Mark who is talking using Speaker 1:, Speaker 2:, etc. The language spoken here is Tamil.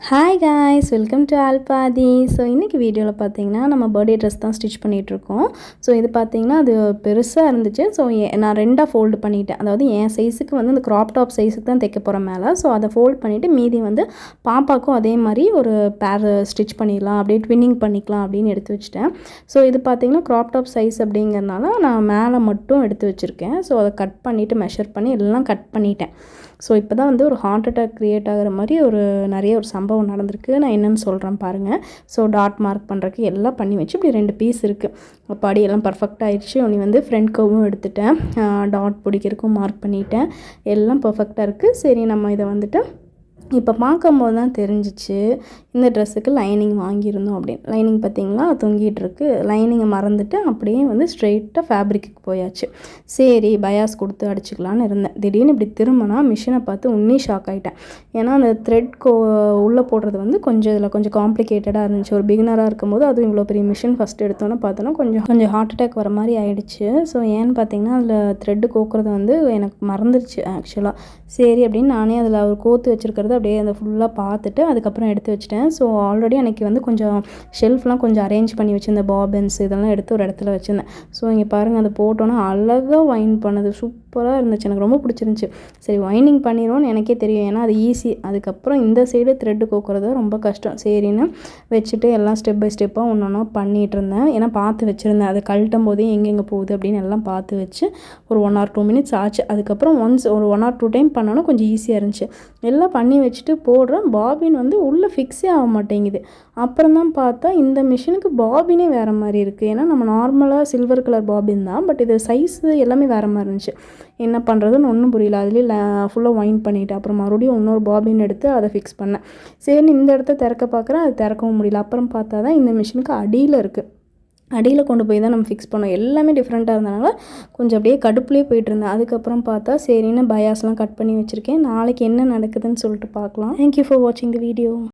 Speaker 1: ஹாய் காய்ஸ், வெல்கம் டு ஆல்பாதி. ஸோ இன்றைக்கி வீடியோவில் பார்த்தீங்கன்னா நம்ம பர்த்டே ட்ரெஸ் தான் ஸ்டிச் பண்ணிகிட்ருக்கோம். ஸோ இது பார்த்தீங்கன்னா அது பெருசாக இருந்துச்சு. ஸோ நான் ரெண்டாக ஃபோல்டு பண்ணிட்டேன். அதாவது என் சைஸுக்கு வந்து அந்த க்ராப் டாப் சைஸுக்கு தான் தைக்க போகிறேன் மேலே. ஸோ அதை ஃபோல்ட் பண்ணிவிட்டு மீதி வந்து பாப்பாக்கும் அதே மாதிரி ஒரு பேர் ஸ்டிச் பண்ணிடலாம், அப்படியே ட்வின்னிங் பண்ணிக்கலாம் அப்படின்னு எடுத்து வச்சுட்டேன். ஸோ இது பார்த்தீங்கன்னா க்ராப் டாப் சைஸ் அப்படிங்கிறதுனால நான் மேலே மட்டும் எடுத்து வச்சுருக்கேன். ஸோ அதை கட் பண்ணிவிட்டு மெஷர் பண்ணி எல்லாம் கட் பண்ணிட்டேன். ஸோ இப்போ தான் வந்து ஒரு ஹார்ட் அட்டாக் க்ரியேட் ஆகிற மாதிரி நிறைய ஒரு சம்பவம் நடந்திருக்கு. நான் என்னென்னு சொல்கிறேன் பாருங்கள். ஸோ டாட் மார்க் பண்ணுறதுக்கு எல்லாம் பண்ணி வச்சு இப்படி 2 பீஸ் இருக்குது. அப்பாடி எல்லாம் பர்ஃபெக்ட் ஆகிடுச்சு. நீ வந்து ஃப்ரண்ட் கர்வும் எடுத்துட்டேன், டாட் பிடிக்கிறதுக்கும் மார்க் பண்ணிட்டேன், எல்லாம் பர்ஃபெக்டாக இருக்குது. சரி, நம்ம இதை வந்துட்டு இப்போ பார்க்கும்போது தான் தெரிஞ்சிச்சு இந்த ட்ரெஸ்ஸுக்கு லைனிங் வாங்கியிருந்தோம் அப்படின்னு. லைனிங் பார்த்திங்களா தொங்கிட்டுருக்கு. லைனிங்கை மறந்துட்டு அப்படியே வந்து ஸ்ட்ரெயிட்டாக ஃபேப்ரிக்கு போயாச்சு. சரி, பயாஸ் கொடுத்து அடிச்சுக்கலான்னு இருந்தேன். திடீர்னு இப்படி திரும்பினா மிஷினை பார்த்து உன்னி ஷாக் ஆகிட்டேன். ஏன்னா அந்த த்ரெட் உள்ளே போடுறது வந்து இதில் கொஞ்சம் காம்ப்ளிகேட்டடாக இருந்துச்சு. ஒரு பிகினராக இருக்கும்போது அதுவும் இவ்வளோ பெரிய மிஷின் ஃபஸ்ட்டு எடுத்தோன்னே பார்த்தோன்னா கொஞ்சம் ஹார்ட் அட்டாக் வர மாதிரி ஆகிடுச்சு. ஸோ ஏன்னு பார்த்தீங்கன்னா அதில் த்ரெட்டு கோக்குறது வந்து எனக்கு மறந்துடுச்சு ஆக்சுவலாக. சரி அப்படின்னு நானே அதில் ஒரு கோத்து வச்சுருக்கிறது அப்படியே அந்த ஃபுல்லாக பார்த்துட்டு அதுக்கப்புறம் எடுத்து வச்சுட்டேன். ஸோ ஆல்ரெடி அன்றைக்கி வந்து கொஞ்சம் ஷெல்ஃப்லாம் கொஞ்சம் அரேஞ்ச் பண்ணி வச்சுருந்தேன், பாபன்ஸ் இதெல்லாம் எடுத்து ஒரு இடத்துல வச்சுருந்தேன். ஸோ இங்கே பாருங்கள், அதை போட்டோன்னா அழகாக வைன் பண்ணது சூப்பராக இருந்துச்சு. எனக்கு ரொம்ப பிடிச்சிருந்துச்சி. சரி, வைனிங் பண்ணிடுவோன்னு எனக்கே தெரியும், ஏன்னா அது ஈஸி. அதுக்கப்புறம் இந்த சைடு த்ரெட்டு கோக்குறது ரொம்ப கஷ்டம். சரின்னு வச்சுட்டு எல்லாம் ஸ்டெப் பை ஸ்டெப்பாக ஒன்று பண்ணிகிட்டு இருந்தேன். ஏன்னா பார்த்து வச்சுருந்தேன், அதை கழட்டும் போதே எங்கெங்கே போகுது அப்படின்னு எல்லாம் பார்த்து வச்சு ஒரு 1 or 2 minutes ஆச்சு. அதுக்கப்புறம் ஒரு 1 or 2 டைம் பண்ணோன்னா கொஞ்சம் ஈஸியாக இருந்துச்சு. எல்லாம் பண்ணி வச்சுட்டு போடுறேன், பாபின் வந்து உள்ளே ஃபிக்ஸே ஆக மாட்டேங்குது. அப்புறம் தான் பார்த்தா இந்த மிஷினுக்கு பாபினே வேறு மாதிரி இருக்குது. ஏன்னா நம்ம நார்மலாக சில்வர் கலர் பாபின் தான், பட் இது சைஸு எல்லாமே வேறு மாதிரி இருந்துச்சு. என்ன பண்ணுறதுன்னு ஒன்றும் புரியல. அதுலேயே ஃபுல்லாக வைண்ட் பண்ணிவிட்டேன். அப்புறம் மறுபடியும் இன்னொரு பாபின் எடுத்து அதை ஃபிக்ஸ் பண்ணேன். சரின்னு இந்த இடத்த திறக்க பார்க்குறேன், அது திறக்கவும் முடியல. அப்புறம் பார்த்தா தான் இந்த மிஷினுக்கு அடியில் இருக்குது. அடியில் கொண்டு போய் தான் நம்ம ஃபிக்ஸ் பண்ணோம். எல்லாமே டிஃப்ரெண்ட்டாக இருந்தனால கொஞ்சம் அப்படியே கடுப்புலேயே போயிட்டுருந்தேன். அதுக்கப்புறம் பார்த்தா சரின்னு பயாஸ்லாம் கட் பண்ணி வச்சுருக்கேன். நாளைக்கு என்ன நடக்குதுன்னு சொல்லிட்டு பார்க்கலாம். தேங்க்யூ ஃபார் வாட்சிங் தி வீடியோ.